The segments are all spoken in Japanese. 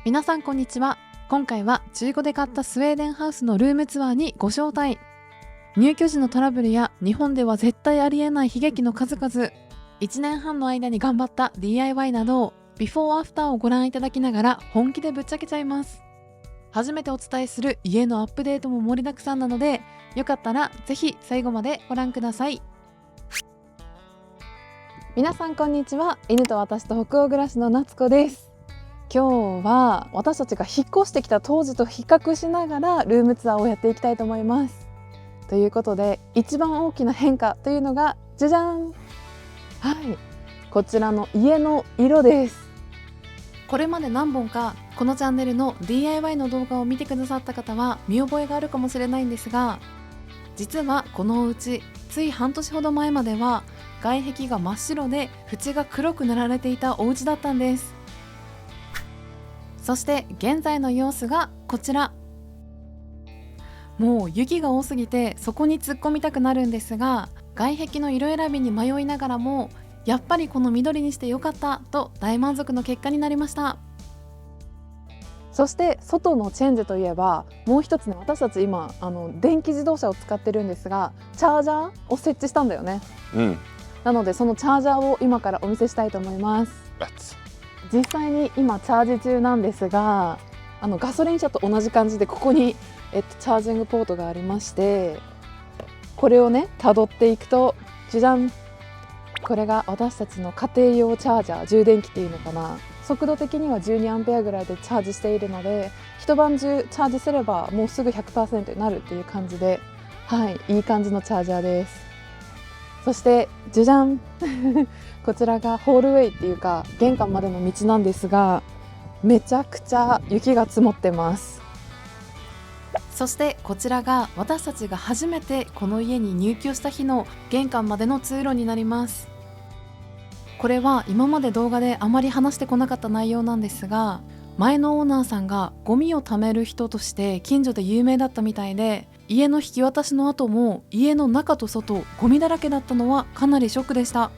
皆さんこんにちは。今回は中古で買ったスウェーデンハウスのルームツアーにご招待。入居時のトラブルや日本では絶対ありえない悲劇の数々、1年半の間に頑張った DIY などビフォーアフターをご覧いただきながら本気でぶっちゃけちゃいます。初めてお伝えする家のアップデートも盛りだくさんなので、よかったらぜひ最後までご覧ください。皆さんこんにちは。犬と私と北欧暮らしの夏子です。今日は私たちが引っ越してきた当時と比較しながらルームツアーをやっていきたいと思います。ということで一番大きな変化というのがじゃじゃん、こちらの家の色です。これまで何本かこのチャンネルの DIY の動画を見てくださった方は見覚えがあるかもしれないんですが、実はこのお家つい半年ほど前までは外壁が真っ白で縁が黒く塗られていたお家だったんです。そして現在の様子がこちら。もう雪が多すぎてそこに突っ込みたくなるんですが、外壁の色選びに迷いながらもやっぱりこの緑にしてよかったと大満足の結果になりました。そして外のチェンジといえばもう一つね、私たち今電気自動車を使ってるんですが、チャージャーを設置したんだよね。なのでそのチャージャーを今からお見せしたいと思います。実際に今チャージ中なんですが、ガソリン車と同じ感じでここに、チャージングポートがありまして、これをね辿っていくとじゃじゃん、これが私たちの家庭用チャージャー、充電器っていうのかな。速度的には12アンペアぐらいでチャージしているので、一晩中チャージすればもうすぐ 100% になるっていう感じで、いい感じのチャージャーです。そしてじゃじゃんこちらがホールウェイっていうか玄関までの道なんですが、めちゃくちゃ雪が積もってます。そしてこちらが私たちが初めてこの家に入居した日の玄関までの通路になります。これは今まで動画であまり話してこなかった内容なんですが、前のオーナーさんがゴミを貯める人として近所で有名だったみたいで、家の引き渡しの後も家の中と外ゴミだらけだったのはかなりショックでした。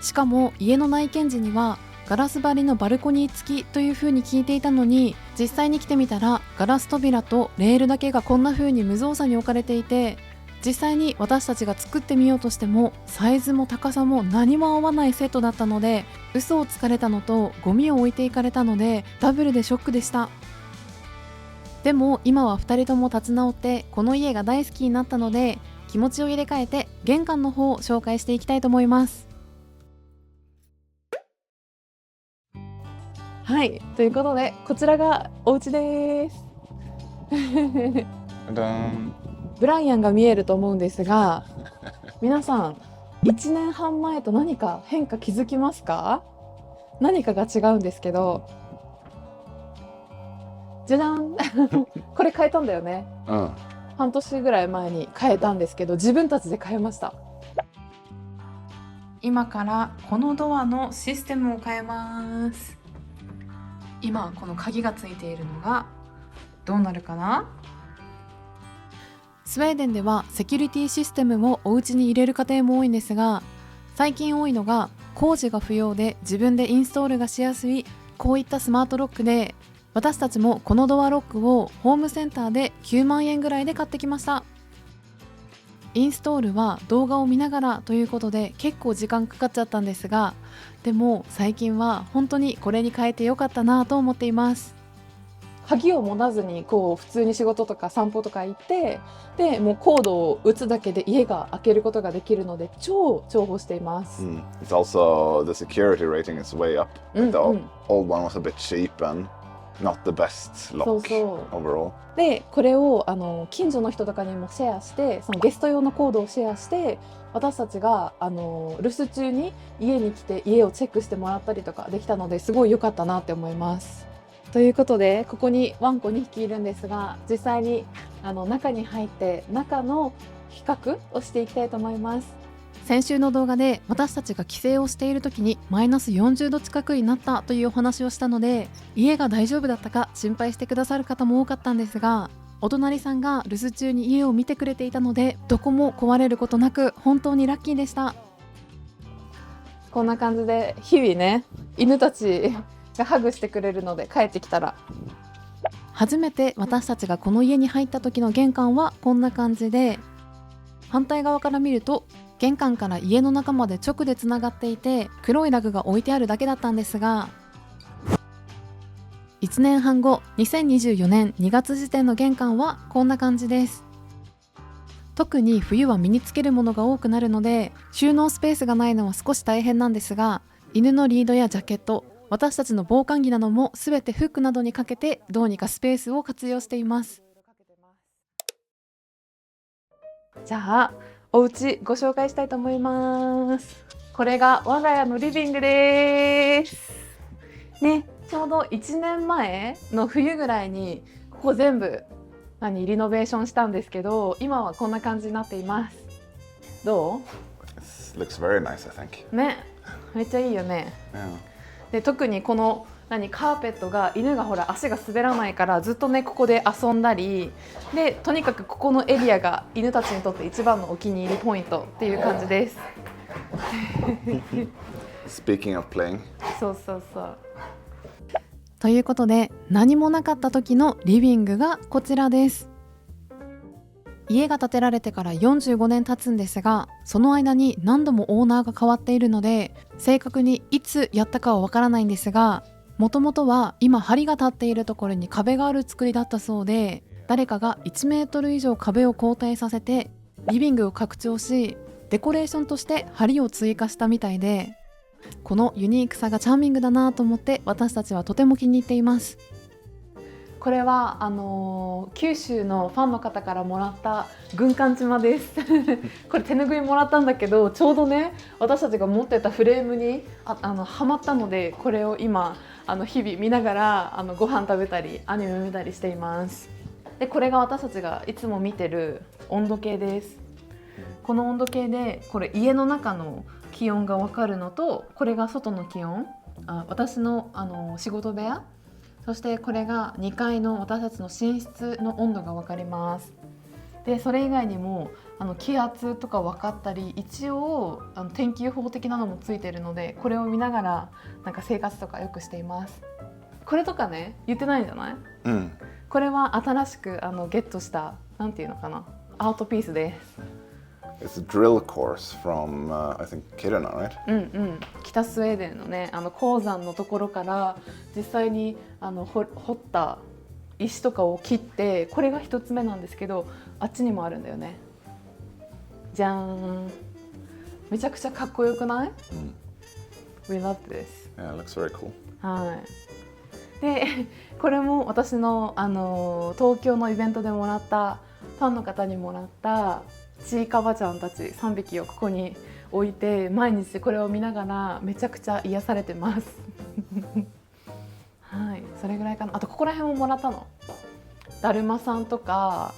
しかも家の内見時にはガラス張りのバルコニー付きという風に聞いていたのに、実際に来てみたらガラス扉とレールだけがこんな風に無造作に置かれていて、実際に私たちが作ってみようとしてもサイズも高さも何も合わないセットだったので、嘘をつかれたのとゴミを置いていかれたのでダブルでショックでした。でも今は2人とも立ち直ってこの家が大好きになったので、気持ちを入れ替えて玄関の方を紹介していきたいと思います。ということでこちらがお家ですブライアンが見えると思うんですが、皆さん1年半前と何か変化気づきますか？何かが違うんですけど、じゃじゃんこれ変えたんだよね。半年ぐらい前に変えたんですけど、自分たちで変えました。今からこのドアのシステムを変えます。今この鍵がついているのがどうなるかな。スウェーデンではセキュリティシステムをお家に入れる家庭も多いんですが、最近多いのが工事が不要で自分でインストールがしやすいこういったスマートロックで、私たちもこのドアロックをホームセンターで9万円ぐらいで買ってきました。インストールは動画を見ながらということで結構時間かかっちゃったんですが、でも最近は本当にこれに変えてよかったなと思っています。鍵を持たずに普通に仕事とか散歩とか行って、でもうコードを打つだけで家が開けることができるので超重宝しています。It's also the security rating is way up. The old one was a bit cheap and not the best lock overall. でこれを近所の人とかにもシェアして、そのゲスト用のコードをシェアして、私たちが留守中に家に来て家をチェックしてもらったりとかできたので、すごい良かったなって思います。ということでここにワンコ2匹いるんですが、実際に中に入って中の比較をしていきたいと思います。先週の動画で私たちが帰省をしている時にマイナス40度近くになったというお話をしたので、家が大丈夫だったか心配してくださる方も多かったんですが、お隣さんが留守中に家を見てくれていたので、どこも壊れることなく本当にラッキーでした。こんな感じで日々ね、犬たちがハグしてくれるので、帰ってきたら。初めて私たちがこの家に入った時の玄関はこんな感じで、反対側から見ると玄関から家の中まで直でつながっていて、黒いラグが置いてあるだけだったんですが、1年半後2024年2月時点の玄関はこんな感じです。特に冬は身につけるものが多くなるので、収納スペースがないのは少し大変なんですが、犬のリードやジャケット、私たちの防寒着などもすべてフックなどにかけて、どうにかスペースを活用しています。じゃあお家ご紹介したいと思います。これが我が家のリビングですね。ちょうど1年前の冬ぐらいにここ全部リノベーションしたんですけど、今はこんな感じになっています。どう？ Looks very nice, I think. ね、めっちゃいいよね。で、特にこのカーペットが、犬がほら足が滑らないからずっとねここで遊んだりで、とにかくここのエリアが犬たちにとって一番のお気に入りポイントっていう感じです。Speaking of playing. そうそうそう。ということで、何もなかった時のリビングがこちらです。家が建てられてから45年経つんですが、その間に何度もオーナーが変わっているので、正確にいつやったかはわからないんですが、もともとは今梁が立っているところに壁がある作りだったそうで、誰かが1メートル以上壁を後退させてリビングを拡張し、デコレーションとして梁を追加したみたいで、このユニークさがチャーミングだなと思って、私たちはとても気に入っています。これは九州のファンの方からもらった軍艦島ですこれ手拭いもらったんだけど、ちょうどね私たちが持ってたフレームにはまったので、これを今日々見ながらご飯食べたりアニメ見たりしています。で、これが私たちがいつも見てる温度計です。この温度計でこれ家の中の気温が分かるのと、これが外の気温、私の仕事部屋、そしてこれが2階の私たちの寝室の温度が分かります。で、それ以外にも気圧とか分かったり、一応天気予報的なのもついてるので、これを見ながら生活とかよくしています。これとかね、言ってないんじゃない？これは新しくゲットしたなんていうのかな、アートピースです。It's a drill course from, I think, Kiruna, right? 北スウェーデンのね、鉱山のところから実際に掘った石とかを切って、これが一つ目なんですけど、あっちにもあるんだよね。じゃーん、めちゃくちゃかっこよくない？We love this. Yeah, it looks very cool. はい。で、これも私の東京のイベントでもらった、ファンの方にもらったちいかわちゃんたち3匹をここに置いて、毎日これを見ながらめちゃくちゃ癒されてますはい、それぐらいかな。あとここら辺ももらったの。だるまさんとか、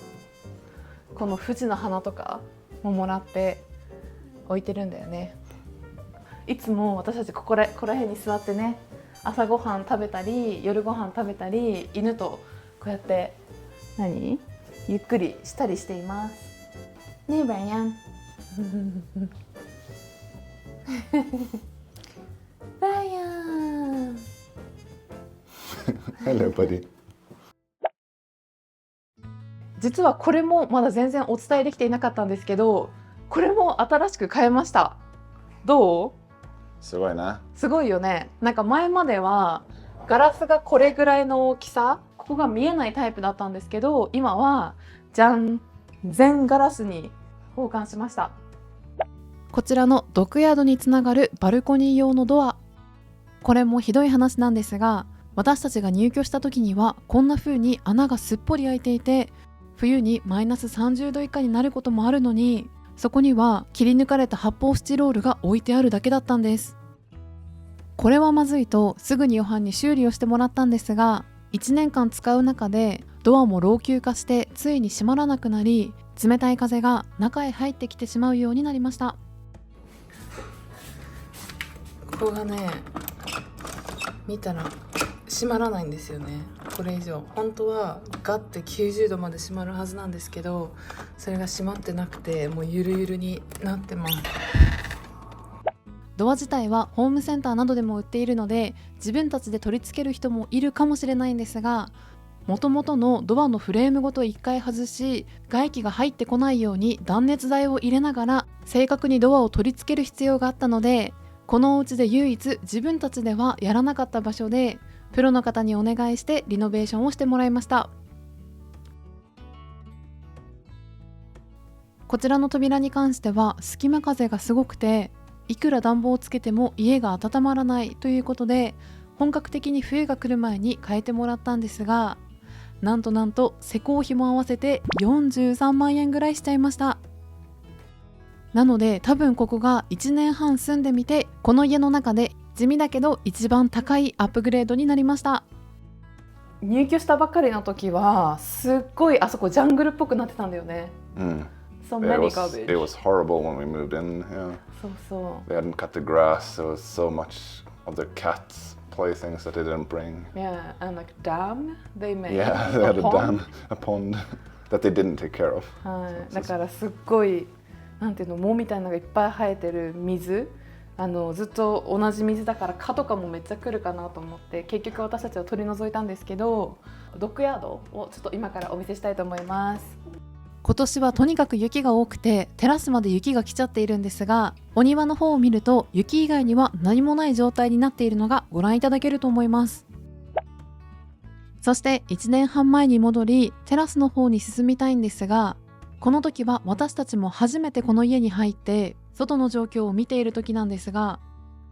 この富士の花とかももらって置いてるんだよね。いつも私たちここら辺に座ってね、朝ごはん食べたり夜ごはん食べたり、犬とこうやってゆっくりしたりしていますねえ、ブライアンブライアンHello, buddy. 実はこれもまだ全然お伝えできていなかったんですけど、これも新しく買えました。どう？すごいな。すごいよね。前まではガラスがこれぐらいの大きさ、ここが見えないタイプだったんですけど、今はじゃん、全ガラスに交換しました。こちらのドッグヤードにつながるバルコニー用のドア、これもひどい話なんですが、私たちが入居した時にはこんな風に穴がすっぽり開いていて、冬にマイナス30度以下になることもあるのに、そこには切り抜かれた発泡スチロールが置いてあるだけだったんです。これはまずいとすぐにヨハンに修理をしてもらったんですが、1年間使う中でドアも老朽化してついに閉まらなくなり、冷たい風が中へ入ってきてしまうようになりました。ここがね、見たら閉まらないんですよね。これ以上本当はガッて90度まで閉まるはずなんですけど、それが閉まってなくて、もうゆるゆるになってます。ドア自体はホームセンターなどでも売っているので自分たちで取り付ける人もいるかもしれないんですが、元々のドアのフレームごと1回外し、外気が入ってこないように断熱材を入れながら正確にドアを取り付ける必要があったので、このお家で唯一自分たちではやらなかった場所でプロの方にお願いしてリノベーションをしてもらいました。こちらの扉に関しては隙間風がすごくて、いくら暖房をつけても家が温まらないということで、本格的に冬が来る前に変えてもらったんですが、なんと施工費も合わせて43万円ぐらいしちゃいました。なので多分ここが1年半住んでみて、この家の中で地味だけど一番高いアップグレードになりました。入居したばっかりの時はすっごいあそこジャングルっぽくなってたんだよね。So many garbage. It was horrible when we moved in. Yeah. そう。 They hadn't cut the grass. There was so much of their cats' playthings that they didn't bring. Yeah, and like dam they made. Yeah, they had a dam, a pond that they didn't take care of. はい、だからすっごいなんていうの、藻みたいなのがいっぱい生えてる水、ずっと同じ水だから蚊とかもめっちゃ来るかなと思って、結局私たちは取り除いたんですけど、ドッグヤードをちょっと今からお見せしたいと思います。今年はとにかく雪が多くてテラスまで雪が来ちゃっているんですが、お庭の方を見ると雪以外には何もない状態になっているのがご覧いただけると思います。そして1年半前に戻りテラスの方に進みたいんですが、この時は私たちも初めてこの家に入って外の状況を見ている時なんですが、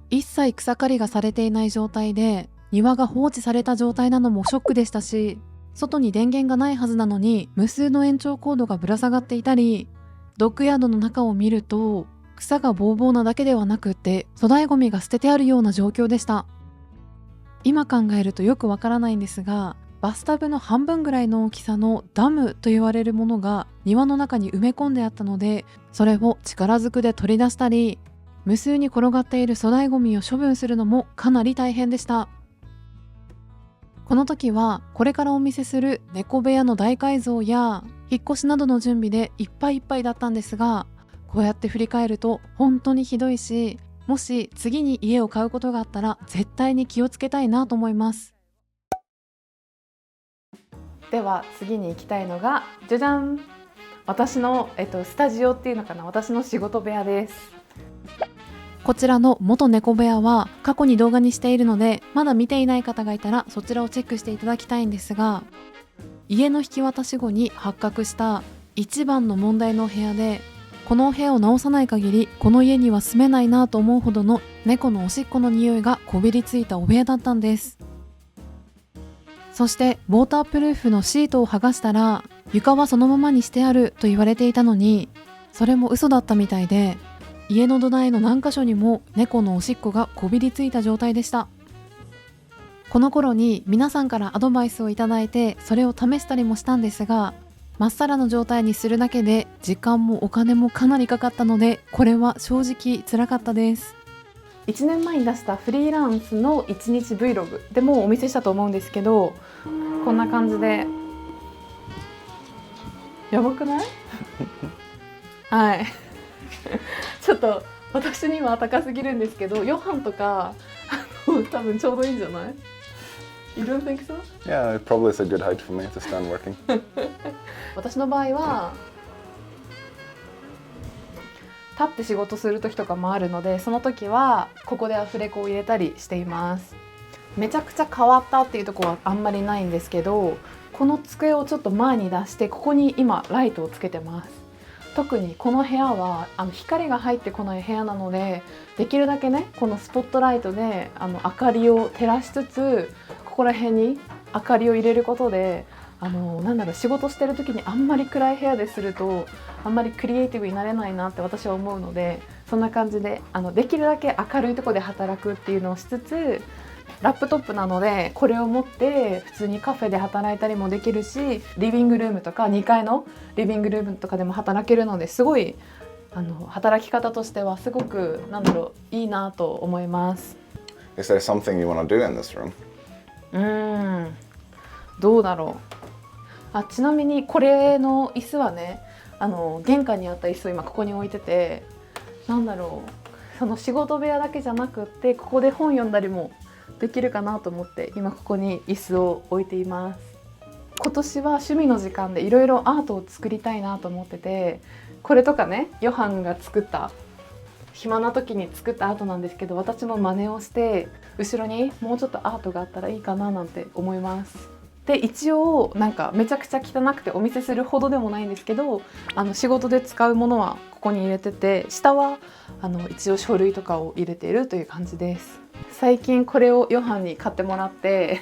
一切草刈りがされていない状態で庭が放置された状態なのもショックでしたし、外に電源がないはずなのに無数の延長コードがぶら下がっていたり、ドッグヤードの中を見ると草がボーボーなだけではなくって粗大ゴミが捨ててあるような状況でした。今考えるとよくわからないんですが、バスタブの半分ぐらいの大きさのダムと言われるものが庭の中に埋め込んであったので、それを力ずくで取り出したり、無数に転がっている粗大ゴミを処分するのもかなり大変でした。この時はこれからお見せする猫部屋の大改造や引っ越しなどの準備でいっぱいいっぱいだったんですが、こうやって振り返ると本当にひどいし、もし次に家を買うことがあったら絶対に気をつけたいなと思います。では次に行きたいのがじゃじゃん、私の、スタジオっていうのかな、私の仕事部屋です。こちらの元猫部屋は過去に動画にしているので、まだ見ていない方がいたらそちらをチェックしていただきたいんですが、家の引き渡し後に発覚した一番の問題のお部屋で、このお部屋を直さない限りこの家には住めないなと思うほどの猫のおしっこの匂いがこびりついたお部屋だったんです。そしてウォータープルーフのシートを剥がしたら床はそのままにしてあると言われていたのに、それも嘘だったみたいで、家の土台の何箇所にも猫のおしっこがこびりついた状態でした。この頃に皆さんからアドバイスをいただいてそれを試したりもしたんですが、まっさらの状態にするだけで時間もお金もかなりかかったので、これは正直辛かったです。1年前に出したフリーランスの1日 Vlog でもお見せしたと思うんですけど、こんな感じでやばくない？はいちょっと私には高すぎるんですけど、ヨハンとか多分ちょうどいいんじゃない？ You don't think so? Yeah, it probably is a good height for me to stand working. 私の場合は立って仕事する時とかもあるので、その時はここでアフレコを入れたりしています。めちゃくちゃ変わったっていうところはあんまりないんですけど、この机をちょっと前に出してここに今ライトをつけてます。特にこの部屋は光が入ってこない部屋なので、できるだけねこのスポットライトで明かりを照らしつつ、ここら辺に明かりを入れることで仕事してる時にあんまり暗い部屋でするとあんまりクリエイティブになれないなって私は思うので、そんな感じでできるだけ明るいところで働くっていうのをしつつ、ラップトップなのでこれを持って普通にカフェで働いたりもできるし、リビングルームとか2階のリビングルームとかでも働けるので、すごい働き方としてはすごくいいなと思います。 Is there something you want to do in this room? どうだろう。ちなみにこれの椅子はね、玄関にあった椅子を今ここに置いてて、その仕事部屋だけじゃなくってここで本読んだりもできるかなと思って今ここに椅子を置いています。今年は趣味の時間でいろいろアートを作りたいなと思ってて、これとかねヨハンが作った暇な時に作ったアートなんですけど、私も真似をして後ろにもうちょっとアートがあったらいいかななんて思います。で一応なんかめちゃくちゃ汚くてお見せするほどでもないんですけど、仕事で使うものはここに入れてて、下は一応書類とかを入れているという感じです。最近これをヨハンに買ってもらって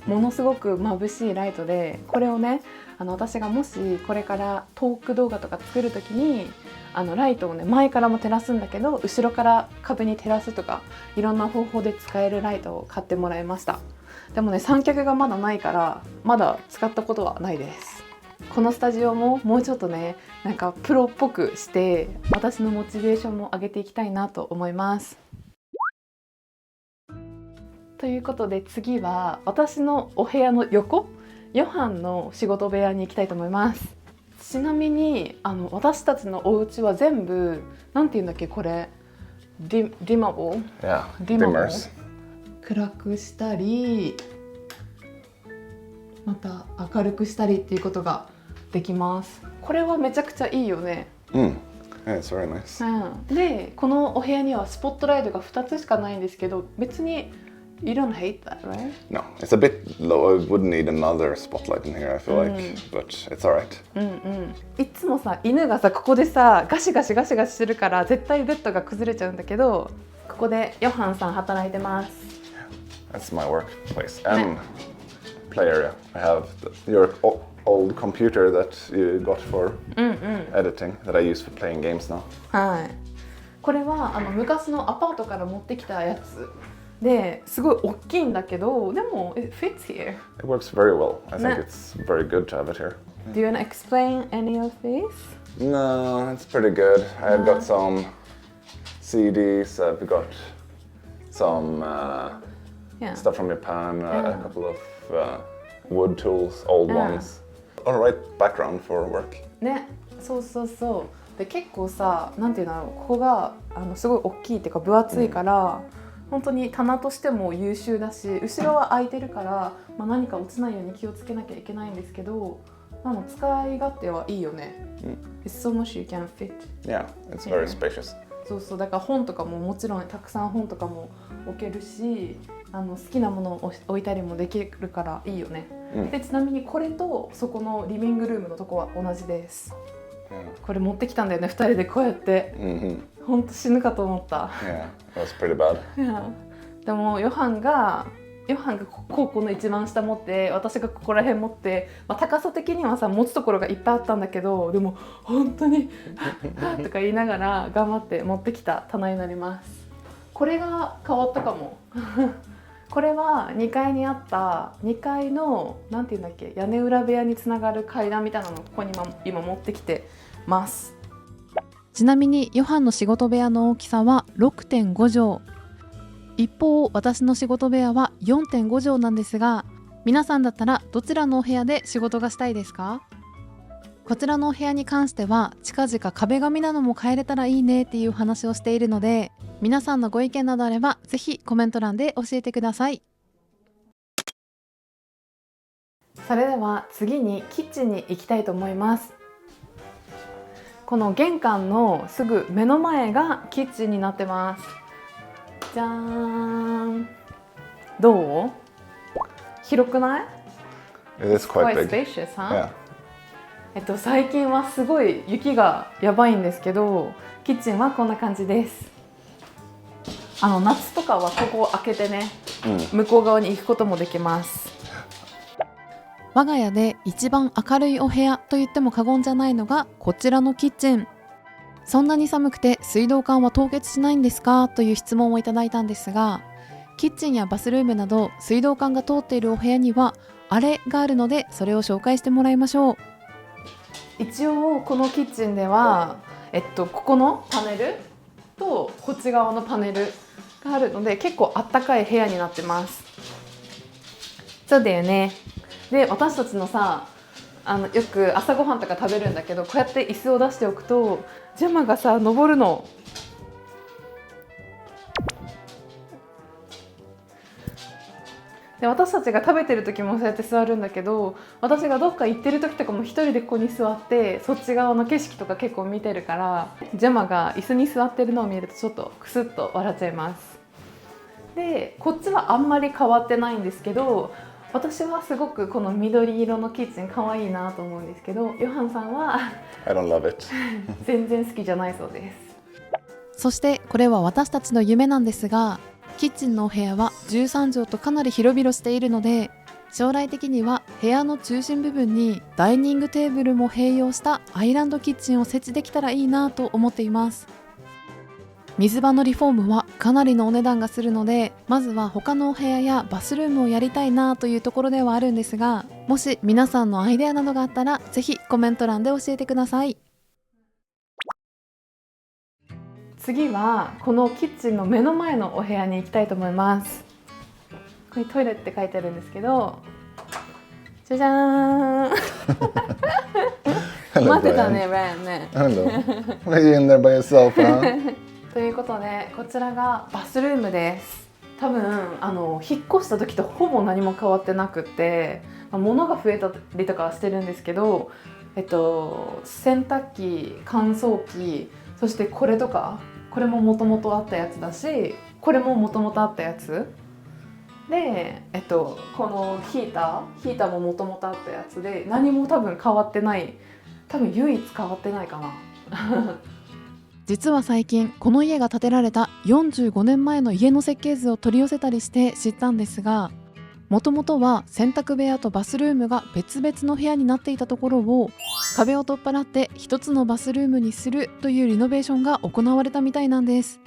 ものすごく眩しいライトで、これをね私がもしこれからトーク動画とか作る時にライトをね前からも照らすんだけど後ろから壁に照らすとかいろんな方法で使えるライトを買ってもらいました。でもね三脚がまだないからまだ使ったことはないです。このスタジオももうちょっとねなんかプロっぽくして私のモチベーションも上げていきたいなと思います。ということで次は私のお部屋の横、ヨハンの仕事部屋に行きたいと思います。ちなみに私たちのお家は全部なんて言うんだっけこれディマボー、Yeah, ディマボー dimmers. 暗くしたりまた明るくしたりっていうことができます。これはめちゃくちゃいいよね。Yeah, it's very nice. でこのお部屋にはスポットライトが2つしかないんですけど、別にYou don't hate that, right? No, it's a bit low. I would need another spotlight in here, I feel like, but it's alright. いつもさ犬がさここでさガシガシガシガシするから絶対ベッドが崩れちゃうんだけど、ここでヨハンさん働いてます。That's my workplace and play area. I have your old computer that you got for editing that I use for playing games now. はい。これは昔のアパートから持ってきたやつですごい大きいんだけど、でも it fits here. It works very well. I think it's very good to have it here. Do you want to explain any of this? No, it's pretty good. I've got some CDs. I've got some stuff from Japan. A couple of wood tools, old ones. All right background for work. ね、そうそうそう。で結構さ、なんていうの、ここがすごい大きいっていうか分厚いから、本当に棚としても優秀だし、後ろは空いてるから、何か落ちないように気をつけなきゃいけないんですけど、使い勝手はいいよね。It's so much you can fit. Yeah, it's very spacious. そうそう、だから本とかももちろんたくさん本とかも置けるし、好きなものを置いたりもできるからいいよね。でちなみにこれとそこのリビングルームのとこは同じです。これ持ってきたんだよね、2人でこうやって。ほんと死ぬかと思った。Yeah, it was pretty bad. でもヨハンがこの一番下持って、私がここら辺持って、高さ的にはさ持つところがいっぱいあったんだけど、でも本当にとか言いながら頑張って持ってきた棚になります。これが変わったかも。これは2階にあった2階のなんていうんだっけ、屋根裏部屋につながる階段みたいなのをここに今持ってきてます。ちなみにヨハンの仕事部屋の大きさは 6.5 畳。一方私の仕事部屋は 4.5 畳なんですが、皆さんだったらどちらのお部屋で仕事がしたいですか？こちらのお部屋に関しては近々壁紙なども変えれたらいいねっていう話をしているので、皆さんのご意見などあればぜひコメント欄で教えてください。それでは次にキッチンに行きたいと思います。この玄関のすぐ目の前がキッチンになってます。じゃーん。どう？広くない？ It is quite Quite big. spacious, huh? Yeah. 最近はすごい雪がやばいんですけど、キッチンはこんな感じです。夏とかはここを開けてね、向こう側に行くこともできます。我が家で一番明るいお部屋と言っても過言じゃないのがこちらのキッチン。そんなに寒くて水道管は凍結しないんですかという質問をいただいたんですが、キッチンやバスルームなど水道管が通っているお部屋にはあれがあるので、それを紹介してもらいましょう。一応このキッチンでは、ここのパネルとこっち側のパネルがあるので結構あったかい部屋になってます。そうだよね。で私たちのさよく朝ごはんとか食べるんだけど、こうやって椅子を出しておくとジャマがさ登るの。で私たちが食べてる時もそうやって座るんだけど、私がどっか行ってる時とかも一人でここに座ってそっち側の景色とか結構見てるから、ジェマが椅子に座ってるのを見るとちょっとクスッと笑っちゃいます。でこっちはあんまり変わってないんですけど、私はすごくこの緑色のキッチン可愛いなと思うんですけど、ヨハンさんはI don't love it 全然好きじゃないそうです。そしてこれは私たちの夢なんですが、キッチンのお部屋は13畳とかなり広々しているので、将来的には部屋の中心部分にダイニングテーブルも併用したアイランドキッチンを設置できたらいいなと思っています。水場のリフォームはかなりのお値段がするので、まずは他のお部屋やバスルームをやりたいなというところではあるんですが、もし皆さんのアイデアなどがあったらぜひコメント欄で教えてください。次はこのキッチンの目の前のお部屋に行きたいと思います。ここにトイレって書いてあるんですけど、じゃじゃーん待ってたね、ライアンね。Hello. Why are you in there by yourself, huh? ということでこちらがバスルームです。多分引っ越した時とほぼ何も変わってなくて、物が増えたりとかはしてるんですけど、洗濯機、乾燥機、そしてこれとか、これももともとあったやつだし、これももともとあったやつで、このヒーターももともとあったやつで、何も多分変わってない、多分唯一変わってないかな実は最近この家が建てられた45年前の家の設計図を取り寄せたりして知ったんですが、もともとは洗濯部屋とバスルームが別々の部屋になっていたところを、壁を取っ払って一つのバスルームにするというリノベーションが行われたみたいなんです。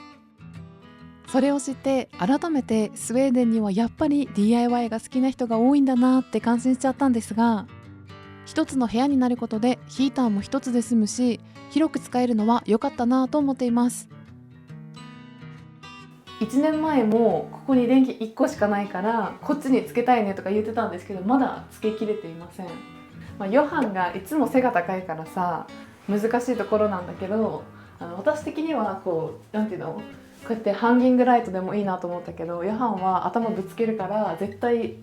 それを知って改めてスウェーデンにはやっぱり DIY が好きな人が多いんだなって感心しちゃったんですが、一つの部屋になることでヒーターも一つで済むし、広く使えるのは良かったなと思っています。1年前もここに電気1個しかないからこっちにつけたいねとか言ってたんですけど、まだつけきれていません。ヨハンがいつも背が高いからさ、難しいところなんだけど、私的にはこうなんていうの、こうやってハンギングライトでもいいなと思ったけど、ヨハンは頭ぶつけるから絶対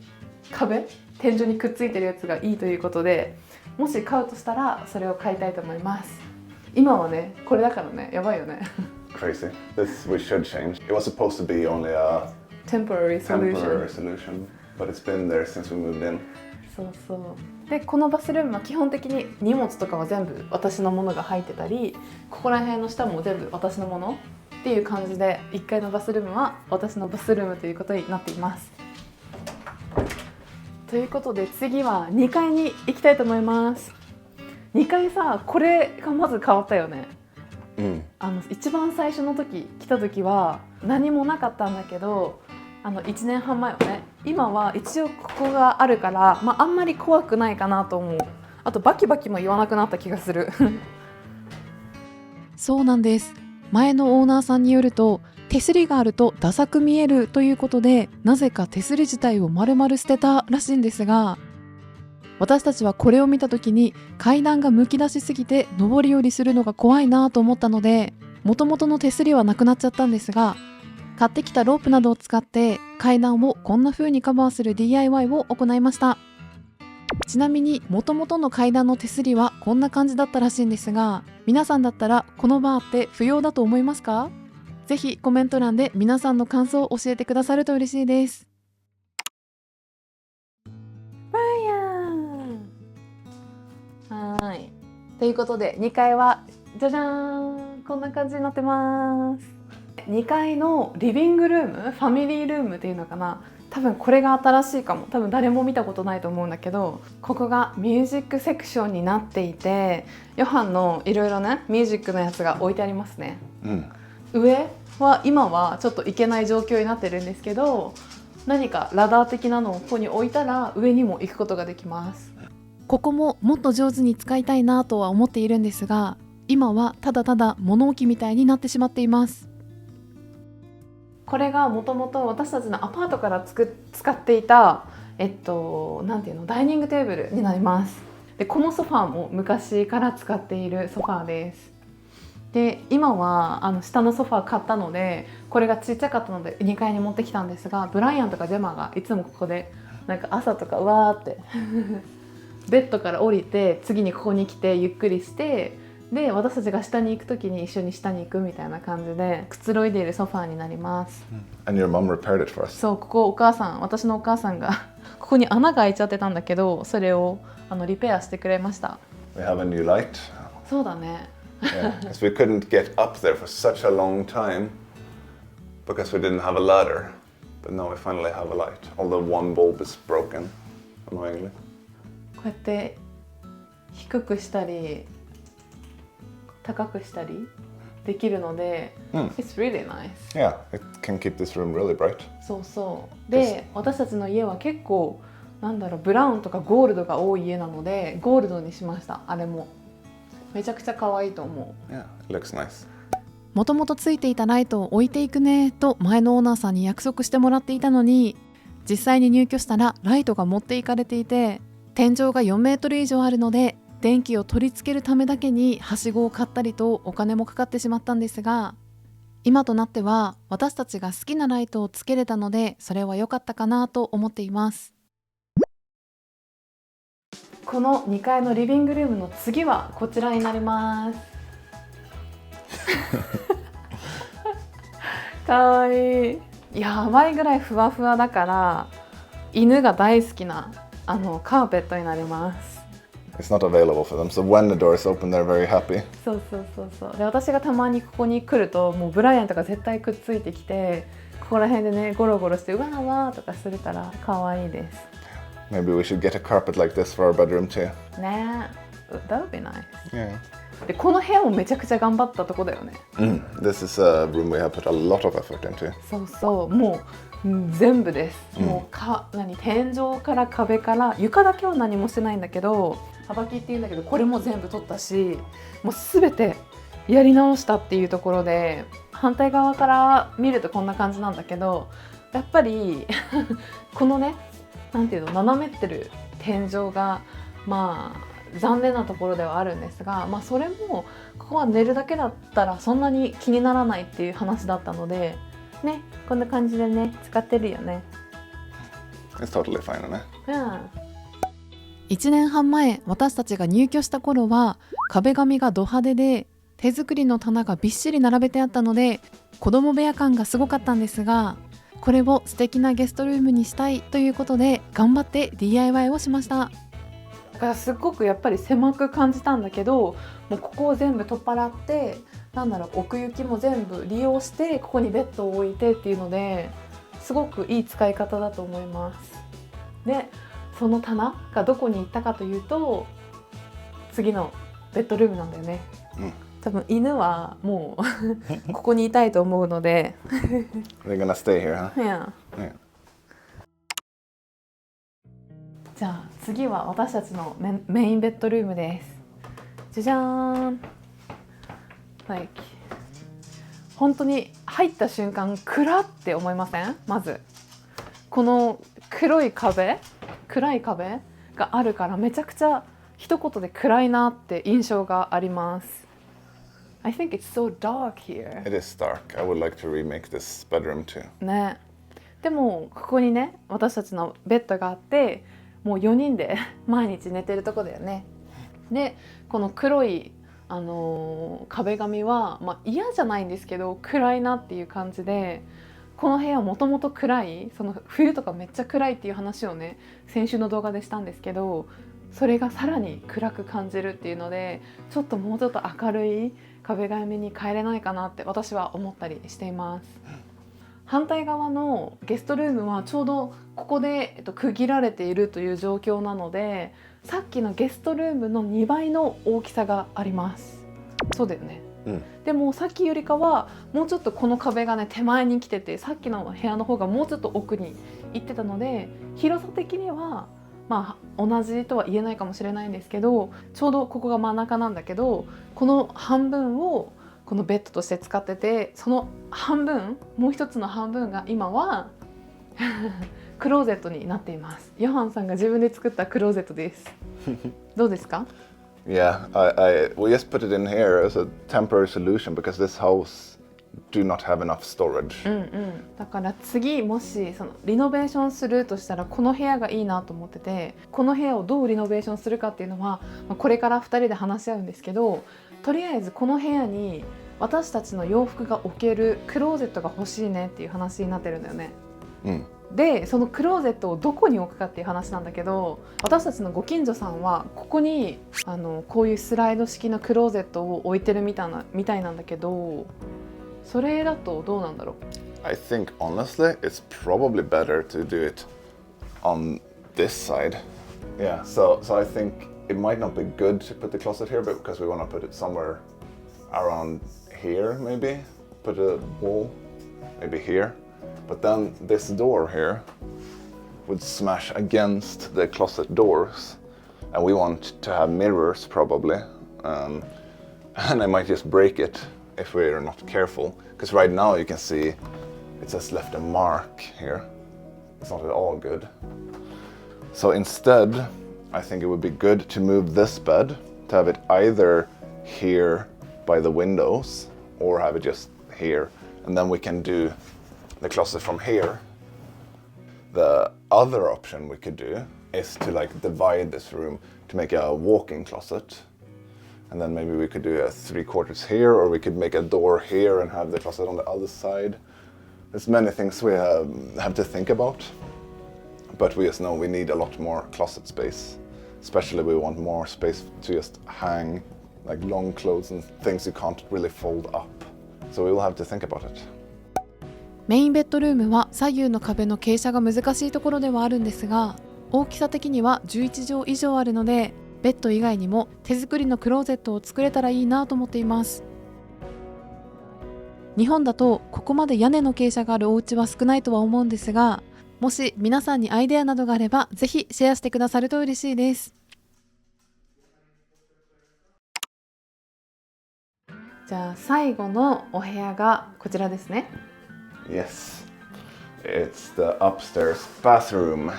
天井にくっついてるやつがいいということで、もし買うとしたらそれを買いたいと思います。今はねこれだからね、やばいよねCrazy. This we should change. It was supposed to be only a temporary solution, but it's been there since we moved in. そうそうで、このバスルームは基本的に荷物とかは全部私のものが入ってたり、ここら辺の下も全部私のものっていう感じで、1階のバスルームは私のバスルームということになっています。ということで次は2階に行きたいと思います。2階さ、これがまず変わったよね。一番最初の時来た時は何もなかったんだけど、1年半前はね、今は一応ここがあるから、あんまり怖くないかなと思う。あとバキバキも言わなくなった気がするそうなんです。前のオーナーさんによると、手すりがあるとダサく見えるということで、なぜか手すり自体を丸々捨てたらしいんですが、私たちはこれを見た時に階段がむき出しすぎて上り下りするのが怖いなと思ったので、元々の手すりはなくなっちゃったんですが、買ってきたロープなどを使って階段をこんな風にカバーする DIY を行いました。ちなみに元々の階段の手すりはこんな感じだったらしいんですが、皆さんだったらこのバーって不要だと思いますか？ぜひコメント欄で皆さんの感想を教えてくださると嬉しいです。はい、ということで2階はじゃじゃーん、こんな感じになってます。2階のリビングルーム、ファミリールームっていうのかな、多分これが新しいかも。多分誰も見たことないと思うんだけど、ここがミュージックセクションになっていて、ヨハンのいろいろねミュージックのやつが置いてありますね。上は今はちょっと行けない状況になってるんですけど、何かラダー的なのをここに置いたら上にも行くことができます。ここももっと上手に使いたいなとは思っているんですが、今はただただ物置みたいになってしまっています。これがもともと私たちのアパートから使っていたなんていうの、ダイニングテーブルになります。でこのソファーも昔から使っているソファーです。で今は下のソファー買ったのでこれがちっちゃかったので2階に持ってきたんですが、ブライアンとかジェマがいつもここでなんか朝とかうわーってベッドから降りて次にここに来てゆっくりして、で私たちが下に行く時に一緒に下に行くみたいな感じでくつろいでいるソファーになります。And your mom repaired it for us. そう、ここ私のお母さんがここに穴が開いちゃってたんだけど、それをリペアしてくれました。 We have a new light. そうだね。Yeah, because we couldn't get up there for such a long time because we didn't have a ladder. But now we finally have a light. Although one bulb is broken, annoyingly. こうやって低くしたり高くしたりできるので、It's really nice. Yeah, it can keep this room really bright. そうそう。で、私たちの家は結構ブラウンとかゴールドが多い家なのでゴールドにしました。あれもめちゃくちゃ可愛いと思う。 Yeah, it looks nice. もともとついていたライトを置いていくねと前のオーナーさんに約束してもらっていたのに、実際に入居したらライトが持っていかれていて、天井が4メートル以上あるので電気を取り付けるためだけにはしごを買ったりとお金もかかってしまったんですが、今となっては私たちが好きなライトをつけれたのでそれは良かったかなと思っています。この2階のリビングルームの次はこちらになります。かわいい。やばいぐらいふわふわだから犬が大好きなカーペットになります。 It's not available for them, so when the doors open, they're very happy. そうそうそうそう。で私がたまにここに来るともうブライアンとか絶対くっついてきて、ここら辺でねゴロゴロしてうわーわーとかするからかわいいです。 Maybe we should get a carpet like this for our bedroom too. ねえ、That would be nice. Yeah. でこの部屋もめちゃくちゃ頑張ったとこだよね。This is a room we have put a lot of effort into. そうそう、もう全部です。もう天井から壁から床だけは何もしてないんだけど、幅木っていうんだけどこれも全部取ったし、もうすべてやり直したっていうところで、反対側から見るとこんな感じなんだけど、やっぱりこのね、なんていうの、斜めってる天井がまあ残念なところではあるんですが、まあそれもここは寝るだけだったらそんなに気にならないっていう話だったのでね、こんな感じでね使ってるよね。 It's totally fine, isn't it? 1年半前私たちが入居した頃は壁紙がド派手で手作りの棚がびっしり並べてあったので子供部屋感がすごかったんですが、これを素敵なゲストルームにしたいということで頑張って DIY をしました。だからすっごくやっぱり狭く感じたんだけど、もうここを全部取っ払って奥行きも全部利用してここにベッドを置いてっていうのですごくいい使い方だと思います。でその棚がどこに行ったかというと次のベッドルームなんだよね。多分犬はもうここにいたいと思うのでThey're gonna stay here, huh? Yeah. Yeah. じゃあ次は私たちのメインベッドルームです。じゃじゃーん。本当に入った瞬間暗って思いません？まずこの暗い壁があるからめちゃくちゃ一言で暗いなって印象があります。I think it's so dark here. It is dark. I would like to remake this bedroom too. ね。でもここにね私たちのベッドがあってもう4人で毎日寝てるとこだよね。でこの黒い壁紙は、嫌じゃないんですけど暗いなっていう感じで、この部屋もともと暗い、その冬とかめっちゃ暗いっていう話をね先週の動画でしたんですけど、それがさらに暗く感じるっていうのでもうちょっと明るい壁紙に変えれないかなって私は思ったりしています。反対側のゲストルームはちょうどここで、区切られているという状況なので、さっきのゲストルームの2倍の大きさがあります。そうだよね。でもさっきよりかはもうちょっとこの壁がね手前に来てて、さっきの部屋の方がもうちょっと奥に行ってたので、広さ的には同じとは言えないかもしれないんですけど、ちょうどここが真ん中なんだけど、この半分をこのベッドとして使ってて、その半分、もう一つの半分が今はクローゼットになっています。ヨハンさんが自分で作ったクローゼットです。どうですか？ Yeah, we just put it in here as a temporary solution because this house do not have enough storage. だから次もしそのリノベーションするとしたらこの部屋がいいなと思ってて、この部屋をどうリノベーションするかっていうのはこれから2人で話し合うんですけど、とりあえずこの部屋に私たちの洋服が置けるクローゼットが欲しいねっていう話になってるんだよね。でそのクローゼットをどこに置くかっていう話なんだけど、私たちのご近所さんはここにこういうスライド式のクローゼットを置いてるみたいなんだけど、それだとどうなんだろう。 I think honestly it's probably better to do it on this side. Yeah, so I think it might not be good to put the closet here, but because we want to put it somewhere around here maybe, put a wall maybe here. But then this door here would smash against the closet doors, and we want to have mirrors probably, and I might just break it if we're not careful, because right now you can see it just left a mark here. It's not at all good. So instead, I think it would be good to move this bed, to have it either here by the windows or have it just here, and then we can do the closet from here. The other option we could do is to like divide this room to make a walk-in closet, and then maybe we could do a 3/4 here, or we could make a door here and have the closet on the other side. There's many things we have to think about, but we just know we need a lot more closet space. Especially we want more space to just hang like long clothes and things you can't really fold up. So we will have to think about it. メインベッドルームは左右の壁の傾斜が難しいところではあるんですが、大きさ的には11畳以上あるので、ベッド以外にも手作りのクローゼットを作れたらいいなと思っています。日本だとここまで屋根の傾斜があるお家は少ないとは思うんですが、もし皆さんにアイデアなどがあればぜひシェアしてくださると嬉しいです。じゃあ最後のお部屋がこちらですね。Yes, it's the upstairs bathroom.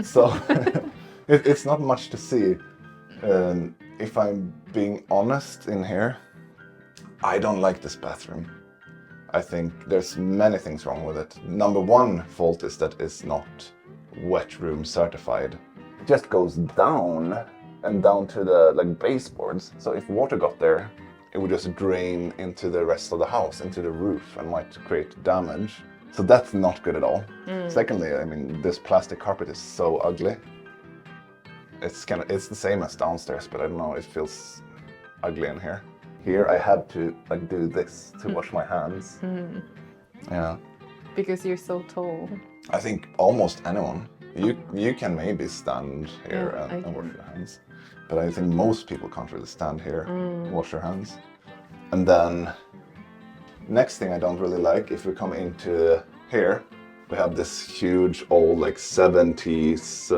So it's not much to see. If I'm being honest in here, I don't like this bathroom. I think there's many things wrong with it. Number one fault is that it's not wet room certified. It just goes down and down to the like baseboards. So if water got there, it would just drain into the rest of the house, into the roof, and might create damage. So that's not good at all. Secondly, I mean, this plastic carpet is so ugly. It's the same as downstairs, but I don't know, it feels ugly in here. Here I had to like do this to wash my hands. Yeah. Because you're so tall. I think almost anyone. You can maybe stand here Yeah, and wash your hands. But I think most people can't really stand here and wash their hands. And then next thing I don't really like, if we come into here, we have this huge old like 70s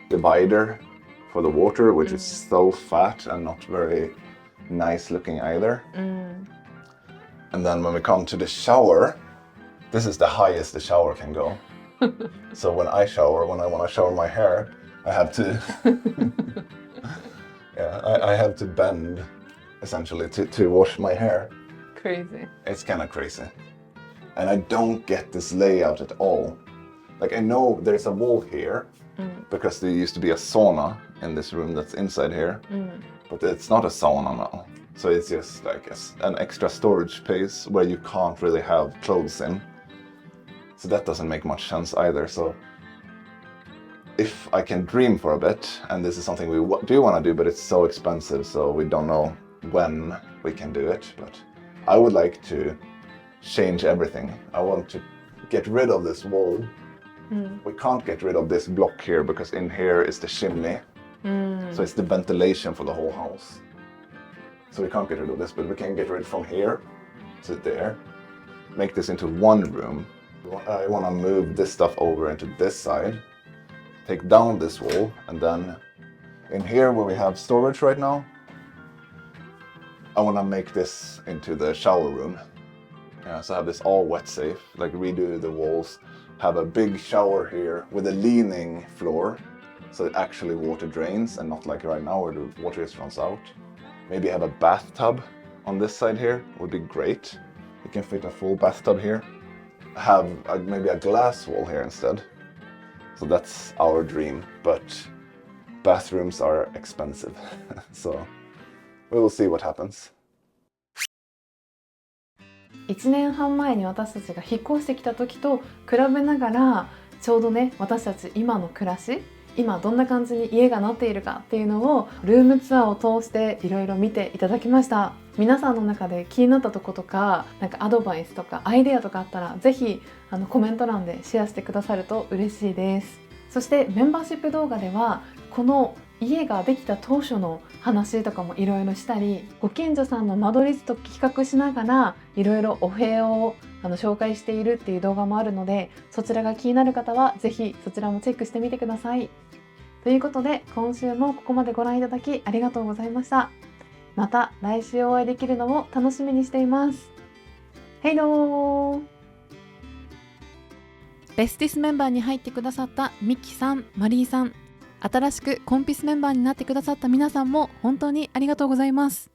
divider for the water, which is so fat and not very nice looking either. And then when we come to the shower, this is the highest the shower can go. So when I want to shower my hair, I have to I have to bend essentially to wash my hair. Crazy. It's kind of crazy. And I don't get this layout at all. Like I know there's a wall here because there used to be a sauna in this room that's inside here, but it's not a sauna now. So it's just like an extra storage space where you can't really have clothes in. So that doesn't make much sense either. So if I can dream for a bit, and this is something we do want to do, but it's so expensive, so we don't know when we can do it. But I would like to change everything. I want to get rid of this wall. We can't get rid of this block here because in here is the chimney. So it's the ventilation for the whole house. So we can't get rid of this, but we can get rid from here to there. Make this into one room. I want to move this stuff over into this side. Take down this wall, and then in here where we have storage right now, I want to make this into the shower room. Yeah, so have this all wet safe, like redo the walls, have a big shower here with a leaning floor, so it actually water drains and not like right now where the water just runs out. Maybe have a bathtub on this side here would be great. You can fit a full bathtub here. Have maybe a glass wall here instead. So that's our dream, but bathrooms are expensive. So we will see what happens. 1年半前に私たちが引っ越してきた時と比べながら、ちょうどね、私たち今の暮らし、今どんな感じに家がなっているかっていうのをルームツアーを通していろいろ見ていただきました。皆さんの中で気になったとことか、なんかアドバイスとかアイデアとかあったら、ぜひコメント欄でシェアしてくださると嬉しいです。そしてメンバーシップ動画では、この家ができた当初の話とかもいろいろしたり、ご近所さんの間取り図と比較しながらいろいろお部屋を紹介しているっていう動画もあるので、そちらが気になる方はぜひそちらもチェックしてみてください。ということで、今週もここまでご覧いただきありがとうございました。また来週お会いできるのを楽しみにしています。ヘイロー。ベスティスメンバーに入ってくださったミキさん、マリーさん、新しくコンピスメンバーになってくださった皆さんも本当にありがとうございます。